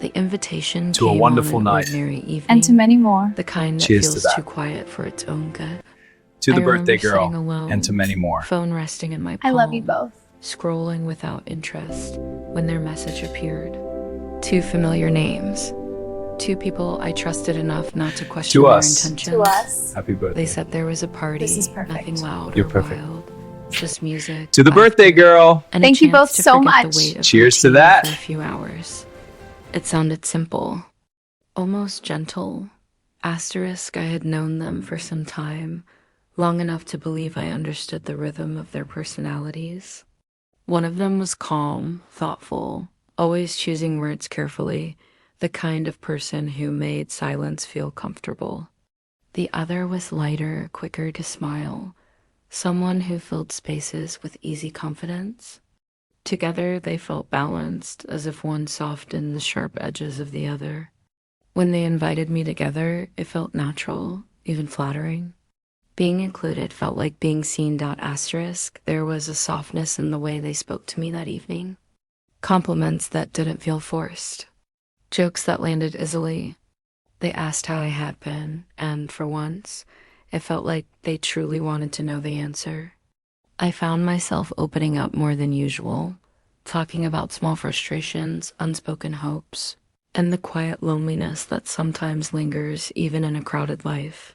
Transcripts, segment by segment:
The invitation To a came wonderful on an night. ordinary evening. And to many more. The kind that Cheers to feels that. too quiet for its own good. To I the birthday remember sitting girl, alone, and to many more. phone resting in my I palm, love you both. scrolling without interest when their message appeared. Two familiar names. Two people I trusted enough not to question To their us. intentions. To us. Happy birthday. They said there was a party, This is perfect. nothing loud You're or perfect. wild, just music. To the birthday laughter, girl. and a Thank you chance both to so forget much. the weight of Cheers to routine that. for a few hours. It sounded simple, almost gentle. Asterisk, I had known them for some time, long enough to believe I understood the rhythm of their personalities. One of them was calm, thoughtful, always choosing words carefully, the kind of person who made silence feel comfortable. The other was lighter, quicker to smile, someone who filled spaces with easy confidence. Together, they felt balanced, as if one softened the sharp edges of the other. When they invited me together, it felt natural, even flattering. Being included felt like being seen. Asterisk, there was a softness in the way they spoke to me that evening. Compliments that didn't feel forced. Jokes that landed easily. They asked how I had been, and for once, it felt like they truly wanted to know the answer. I found myself opening up more than usual, talking about small frustrations, unspoken hopes, and the quiet loneliness that sometimes lingers even in a crowded life.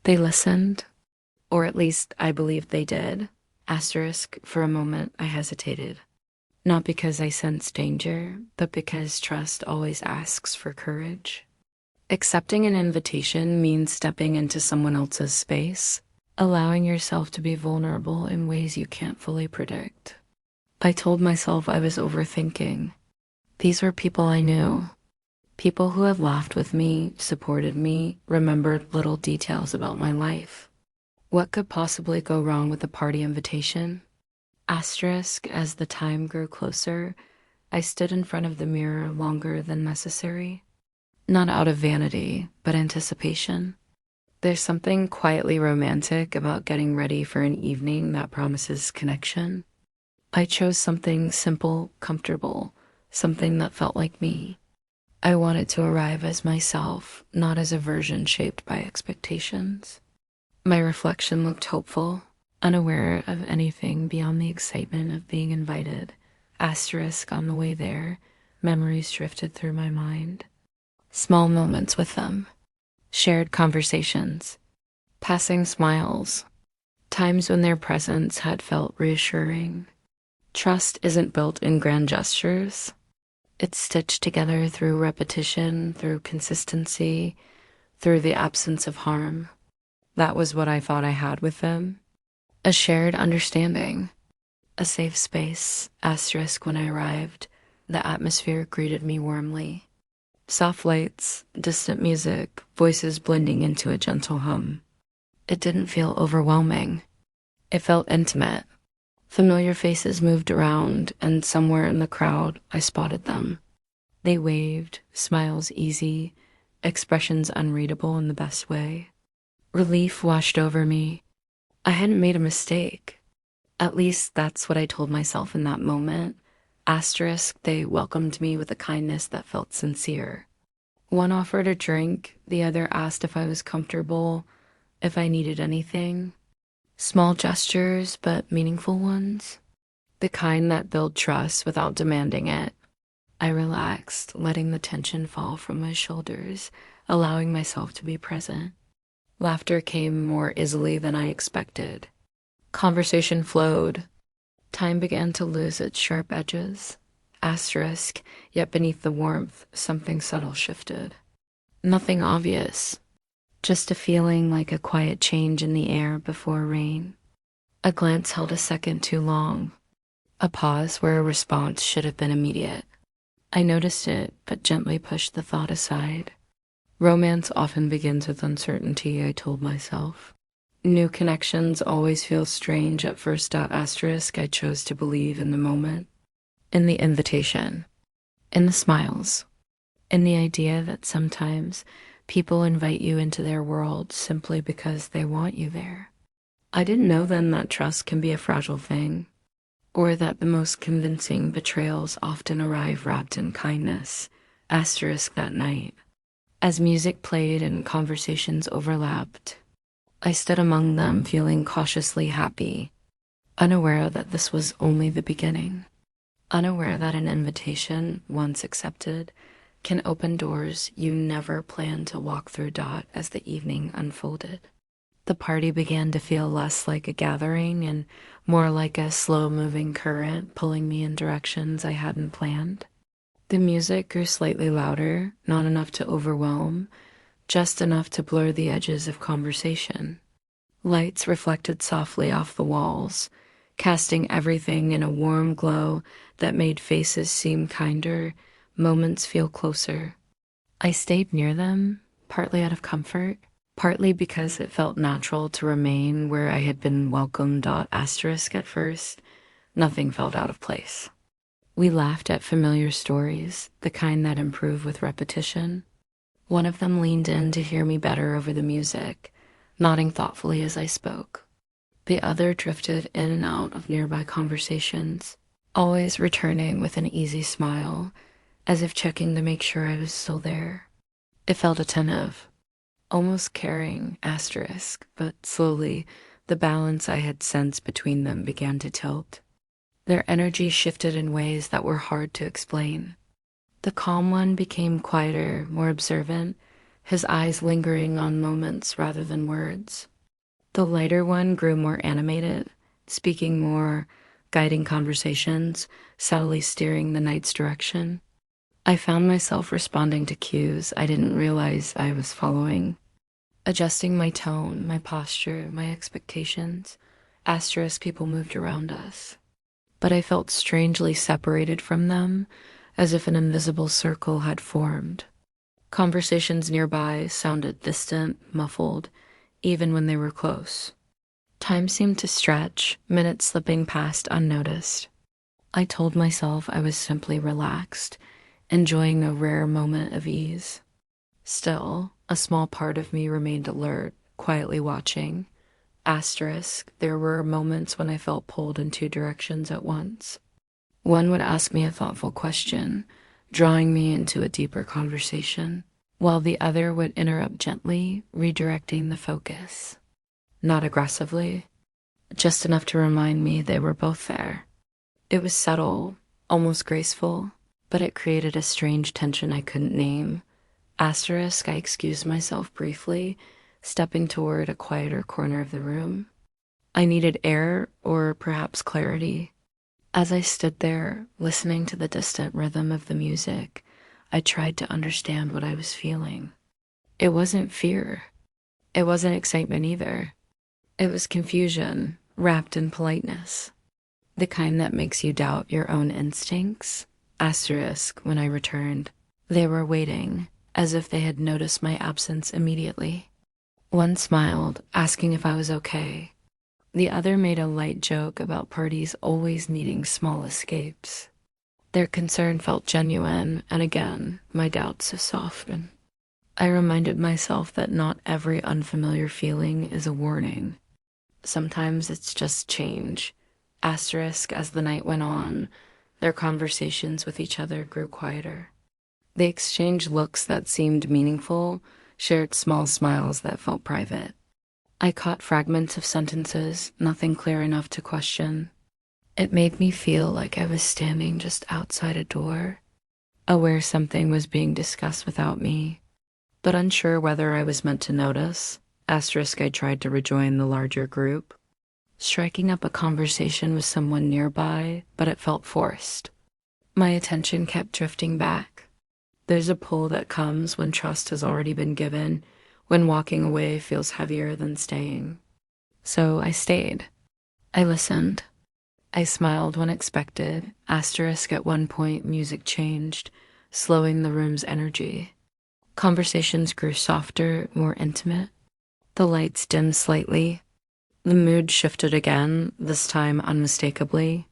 They listened, or at least I believed they did. Asterisk, for a moment I hesitated. Not because I sensed danger, but because trust always asks for courage. Accepting an invitation means stepping into someone else's space, allowing yourself to be vulnerable in ways you can't fully predict. I told myself I was overthinking. These were people I knew. People who had laughed with me, supported me, remembered little details about my life. What could possibly go wrong with a party invitation? Asterisk, as the time grew closer, I stood in front of the mirror longer than necessary. Not out of vanity, but anticipation. There's something quietly romantic about getting ready for an evening that promises connection. I chose something simple, comfortable, something that felt like me. I wanted to arrive as myself, not as a version shaped by expectations. My reflection looked hopeful, unaware of anything beyond the excitement of being invited. Asterisk, on the way there, memories drifted through my mind. Small moments with them, shared conversations, passing smiles, times when their presence had felt reassuring. Trust isn't built in grand gestures. It's stitched together through repetition, through consistency, through the absence of harm. That was what I thought I had with them. A shared understanding, a safe space. Asterisk, when I arrived, the atmosphere greeted me warmly. Soft lights, distant music, voices blending into a gentle hum. It didn't feel overwhelming. It felt intimate. Familiar faces moved around, and somewhere in the crowd, I spotted them. They waved, smiles easy, expressions unreadable in the best way. Relief washed over me. I hadn't made a mistake. At least that's what I told myself in that moment. Asterisk, they welcomed me with a kindness that felt sincere. One offered a drink, the other asked if I was comfortable, if I needed anything. Small gestures, but meaningful ones. The kind that build trust without demanding it. I relaxed, letting the tension fall from my shoulders, allowing myself to be present. Laughter came more easily than I expected. Conversation flowed. Time began to lose its sharp edges. Asterisk, yet beneath the warmth, something subtle shifted. Nothing obvious, just a feeling like a quiet change in the air before rain. A glance held a second too long. A pause where a response should have been immediate. I noticed it, but gently pushed the thought aside. Romance often begins with uncertainty, I told myself. New connections always feel strange at first. Asterisk, I chose to believe in the moment, in the invitation, in the smiles, in the idea that sometimes people invite you into their world simply because they want you there. I didn't know then that trust can be a fragile thing, or that the most convincing betrayals often arrive wrapped in kindness, Asterisk that night. As music played and conversations overlapped, I stood among them feeling cautiously happy, unaware that this was only the beginning, unaware that an invitation, once accepted, can open doors you never planned to walk through. As the evening unfolded, the party began to feel less like a gathering and more like a slow-moving current pulling me in directions I hadn't planned. The music grew slightly louder, not enough to overwhelm, just enough to blur the edges of conversation. Lights reflected softly off the walls, casting everything in a warm glow that made faces seem kinder, moments feel closer. I stayed near them, partly out of comfort, partly because it felt natural to remain where I had been welcomed. Asterisk at first, nothing felt out of place. We laughed at familiar stories, the kind that improve with repetition. One of them leaned in to hear me better over the music, nodding thoughtfully as I spoke. The other drifted in and out of nearby conversations, always returning with an easy smile, as if checking to make sure I was still there. It felt attentive, almost caring, asterisk, but slowly, the balance I had sensed between them began to tilt. Their energy shifted in ways that were hard to explain. The calm one became quieter, more observant, his eyes lingering on moments rather than words. The lighter one grew more animated, speaking more, guiding conversations, subtly steering the night's direction. I found myself responding to cues I didn't realize I was following, adjusting my tone, my posture, my expectations. Asterisk people moved around us, but I felt strangely separated from them, as if an invisible circle had formed. Conversations nearby sounded distant, muffled, even when they were close. Time seemed to stretch, minutes slipping past unnoticed. I told myself I was simply relaxed, enjoying a rare moment of ease. Still, a small part of me remained alert, quietly watching. Asterisk, there were moments when I felt pulled in two directions at once. One would ask me a thoughtful question, drawing me into a deeper conversation, while the other would interrupt gently, redirecting the focus. Not aggressively, just enough to remind me they were both there. It was subtle, almost graceful, but it created a strange tension I couldn't name. Asterisk, I excused myself briefly, stepping toward a quieter corner of the room. I needed air, or perhaps clarity. As I stood there, listening to the distant rhythm of the music, I tried to understand what I was feeling. It wasn't fear. It wasn't excitement either. It was confusion, wrapped in politeness. The kind that makes you doubt your own instincts. Asterisk, when I returned, they were waiting, as if they had noticed my absence immediately. One smiled, asking if I was okay. The other made a light joke about parties always needing small escapes. Their concern felt genuine, and again, my doubts softened. I reminded myself that not every unfamiliar feeling is a warning. Sometimes it's just change. Asterisk, as the night went on, their conversations with each other grew quieter. They exchanged looks that seemed meaningful, shared small smiles that felt private. I caught fragments of sentences, nothing clear enough to question. It made me feel like I was standing just outside a door, aware something was being discussed without me, but unsure whether I was meant to notice. Asterisk, I tried to rejoin the larger group, striking up a conversation with someone nearby, but it felt forced. My attention kept drifting back. There's a pull that comes when trust has already been given, when walking away feels heavier than staying. So I stayed. I listened. I smiled when expected. Asterisk, at one point, music changed, slowing the room's energy. Conversations grew softer, more intimate. The lights dimmed slightly. The mood shifted again, this time unmistakably.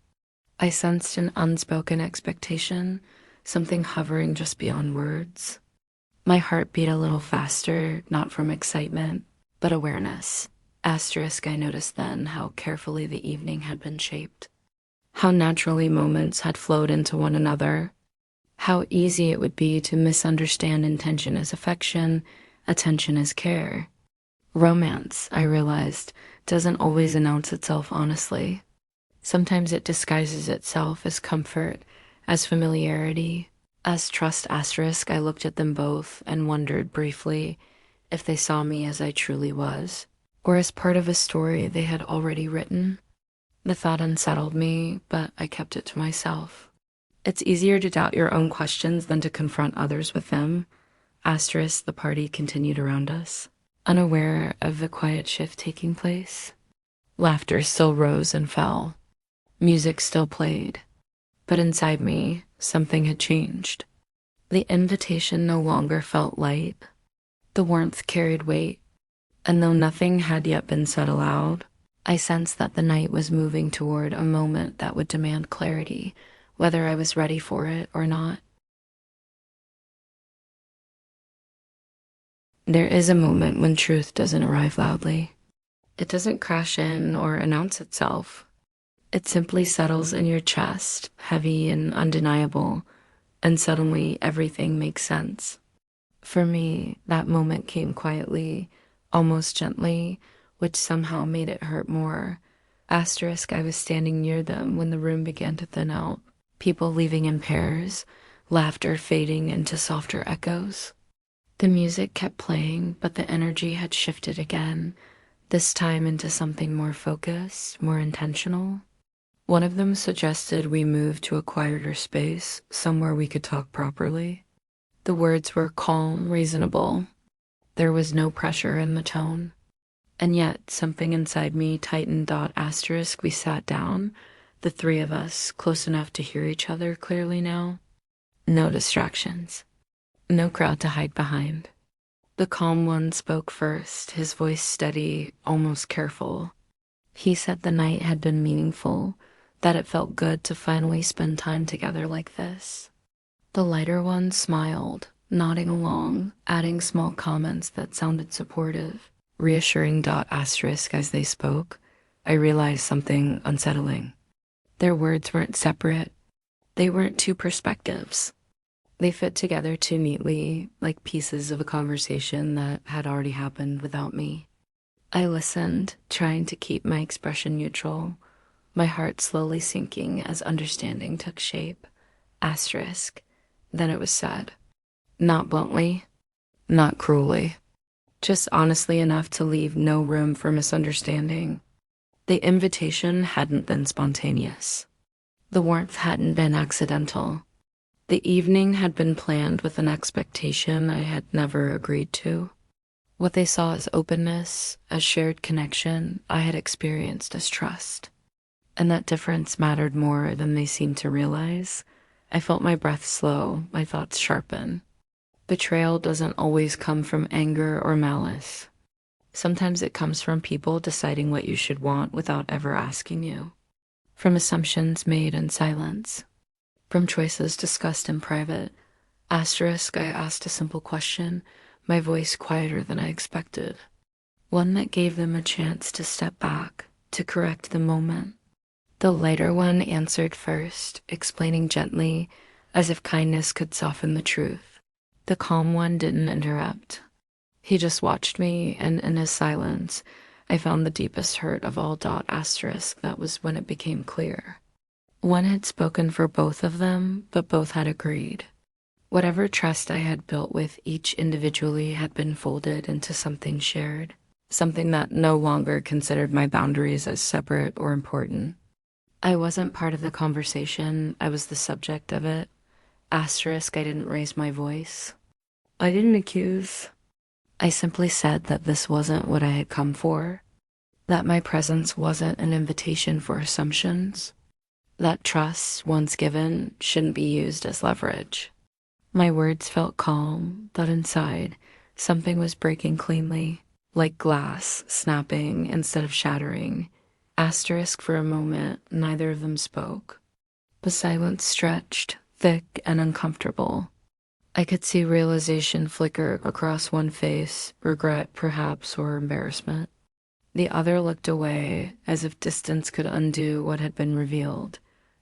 I sensed an unspoken expectation, something hovering just beyond words. My heart beat a little faster, not from excitement, but awareness. Asterisk, I noticed then how carefully the evening had been shaped, how naturally moments had flowed into one another. How easy it would be to misunderstand intention as affection, attention as care. Romance, I realized, doesn't always announce itself honestly. Sometimes it disguises itself as comfort, as familiarity, as trust asterisk. I looked at them both and wondered briefly if they saw me as I truly was, or as part of a story they had already written. The thought unsettled me, but I kept it to myself. It's easier to doubt your own questions than to confront others with them. Asterisk, the party continued around us, unaware of the quiet shift taking place. Laughter still rose and fell. Music still played. But inside me, something had changed. The invitation no longer felt light. The warmth carried weight. And though nothing had yet been said aloud, I sensed that the night was moving toward a moment that would demand clarity, whether I was ready for it or not. There is a moment when truth doesn't arrive loudly. It doesn't crash in or announce itself. It simply settles in your chest, heavy and undeniable, and suddenly everything makes sense. For me, that moment came quietly, almost gently, which somehow made it hurt more. Asterisk, I was standing near them when the room began to thin out, people leaving in pairs, laughter fading into softer echoes. The music kept playing, but the energy had shifted again, this time into something more focused, more intentional. One of them suggested we move to a quieter space, somewhere we could talk properly. The words were calm, reasonable. There was no pressure in the tone. And yet, something inside me tightened. Asterisk, we sat down, the three of us, close enough to hear each other clearly now. No distractions. No crowd to hide behind. The calm one spoke first, his voice steady, almost careful. He said the night had been meaningful, that it felt good to finally spend time together like this. The lighter one smiled, nodding along, adding small comments that sounded supportive, reassuring. Asterisk, as they spoke, I realized something unsettling. Their words weren't separate. They weren't two perspectives. They fit together too neatly, like pieces of a conversation that had already happened without me. I listened, trying to keep my expression neutral, my heart slowly sinking as understanding took shape. Asterisk. Then it was said. Not bluntly, not cruelly, just honestly enough to leave no room for misunderstanding. The invitation hadn't been spontaneous. The warmth hadn't been accidental. The evening had been planned with an expectation I had never agreed to. What they saw as openness, as shared connection, I had experienced as trust. And that difference mattered more than they seemed to realize. I felt my breath slow, my thoughts sharpen. Betrayal doesn't always come from anger or malice. Sometimes it comes from people deciding what you should want without ever asking you. From assumptions made in silence. From choices discussed in private. Asterisk, I asked a simple question, my voice quieter than I expected. One that gave them a chance to step back, to correct the moment. The lighter one answered first, explaining gently, as if kindness could soften the truth. The calm one didn't interrupt. He just watched me, and in his silence, I found the deepest hurt of all. Asterisk, that was when it became clear. One had spoken for both of them, but both had agreed. Whatever trust I had built with each individually had been folded into something shared, something that no longer considered my boundaries as separate or important. I wasn't part of the conversation, I was the subject of it. Asterisk, I didn't raise my voice. I didn't accuse. I simply said that this wasn't what I had come for, that my presence wasn't an invitation for assumptions, that trust, once given, shouldn't be used as leverage. My words felt calm, but inside, something was breaking cleanly, like glass snapping instead of shattering. Asterisk, for a moment, neither of them spoke. The silence stretched, thick and uncomfortable. I could see realization flicker across one face, regret perhaps, or embarrassment. The other looked away, as if distance could undo what had been revealed.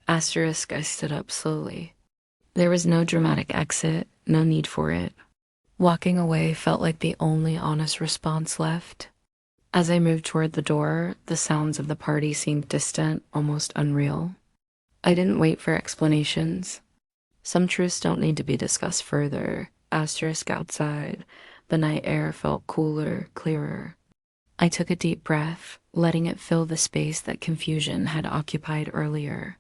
Asterisk, I stood up slowly. There was no dramatic exit, no need for it. Walking away felt like the only honest response left. As I moved toward the door, the sounds of the party seemed distant, almost unreal. I didn't wait for explanations. Some truths don't need to be discussed further. Asterisk outside, the night air felt cooler, clearer. I took a deep breath, letting it fill the space that confusion had occupied earlier.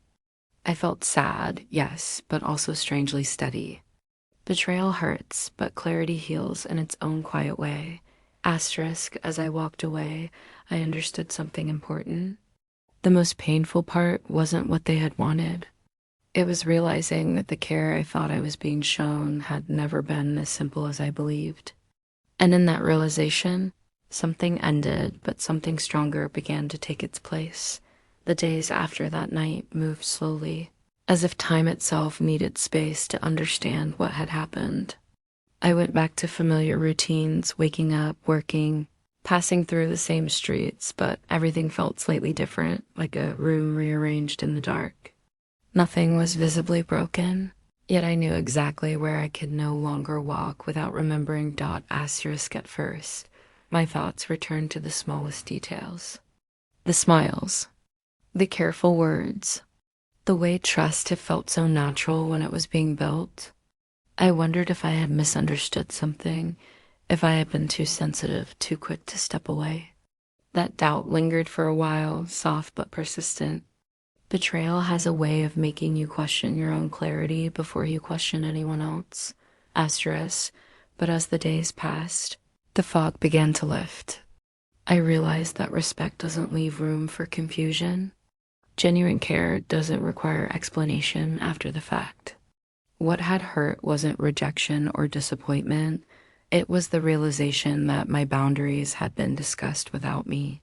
I felt sad, yes, but also strangely steady. Betrayal hurts, but clarity heals in its own quiet way. Asterisk, as I walked away, I understood something important. The most painful part wasn't what they had wanted. It was realizing that the care I thought I was being shown had never been as simple as I believed. And in that realization, something ended, but something stronger began to take its place. The days after that night moved slowly, as if time itself needed space to understand what had happened. I went back to familiar routines, waking up, working, passing through the same streets, but everything felt slightly different, like a room rearranged in the dark. Nothing was visibly broken, yet I knew exactly where I could no longer walk without remembering dot asterisk at first. My thoughts returned to the smallest details. The smiles, the careful words, the way trust had felt so natural when it was being built. I wondered if I had misunderstood something, if I had been too sensitive, too quick to step away. That doubt lingered for a while, soft but persistent. Betrayal has a way of making you question your own clarity before you question anyone else. Asterisk, but as the days passed, the fog began to lift. I realized that respect doesn't leave room for confusion. Genuine care doesn't require explanation after the fact. What had hurt wasn't rejection or disappointment. It was the realization that my boundaries had been discussed without me,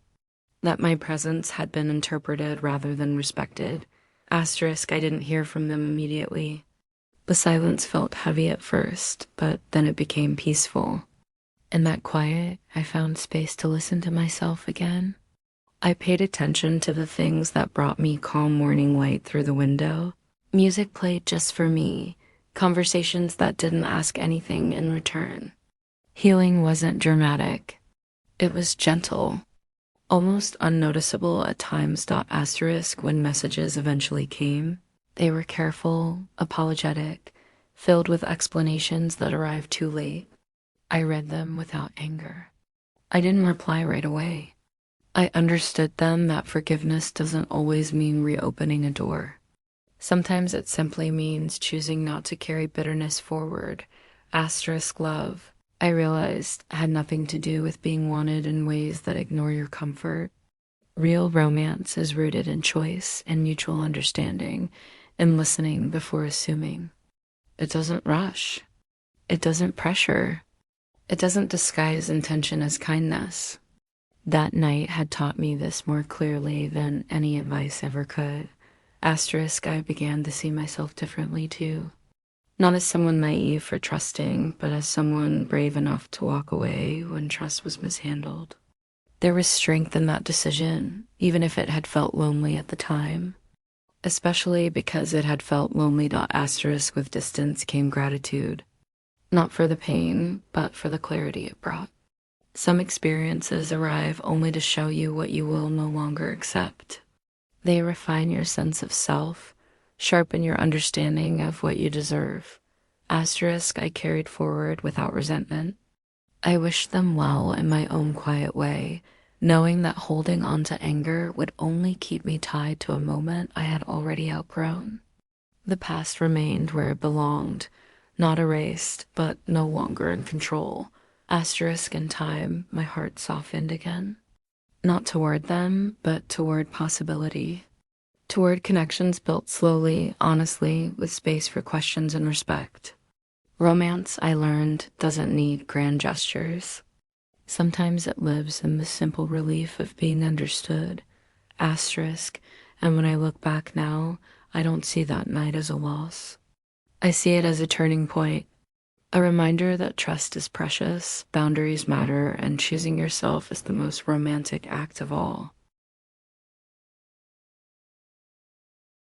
that my presence had been interpreted rather than respected. Asterisk, I didn't hear from them immediately. The silence felt heavy at first, but then it became peaceful. In that quiet, I found space to listen to myself again. I paid attention to the things that brought me calm morning light through the window. Music played just for me, conversations that didn't ask anything in return. Healing wasn't dramatic. It was gentle, almost unnoticeable at times. Asterisk, when messages eventually came, they were careful, apologetic, filled with explanations that arrived too late. I read them without anger. I didn't reply right away. I understood then that forgiveness doesn't always mean reopening a door. Sometimes it simply means choosing not to carry bitterness forward. Asterisk love, I realized, had nothing to do with being wanted in ways that ignore your comfort. Real romance is rooted in choice and mutual understanding, in listening before assuming. It doesn't rush. It doesn't pressure. It doesn't disguise intention as kindness. That night had taught me this more clearly than any advice ever could. Asterisk, I began to see myself differently too. Not as someone naive for trusting, but as someone brave enough to walk away when trust was mishandled. There was strength in that decision, even if it had felt lonely at the time. Especially because it had felt lonely. Asterisk, with distance came gratitude. Not for the pain, but for the clarity it brought. Some experiences arrive only to show you what you will no longer accept. They refine your sense of self, sharpen your understanding of what you deserve. Asterisk, I carried forward without resentment. I wished them well in my own quiet way, knowing that holding on to anger would only keep me tied to a moment I had already outgrown. The past remained where it belonged, not erased, but no longer in control. Asterisk, in time, my heart softened again. Not toward them, but toward possibility. Toward connections built slowly, honestly, with space for questions and respect. Romance, I learned, doesn't need grand gestures. Sometimes it lives in the simple relief of being understood. Asterisk, and when I look back now, I don't see that night as a loss. I see it as a turning point. A reminder that trust is precious, boundaries matter, and choosing yourself is the most romantic act of all.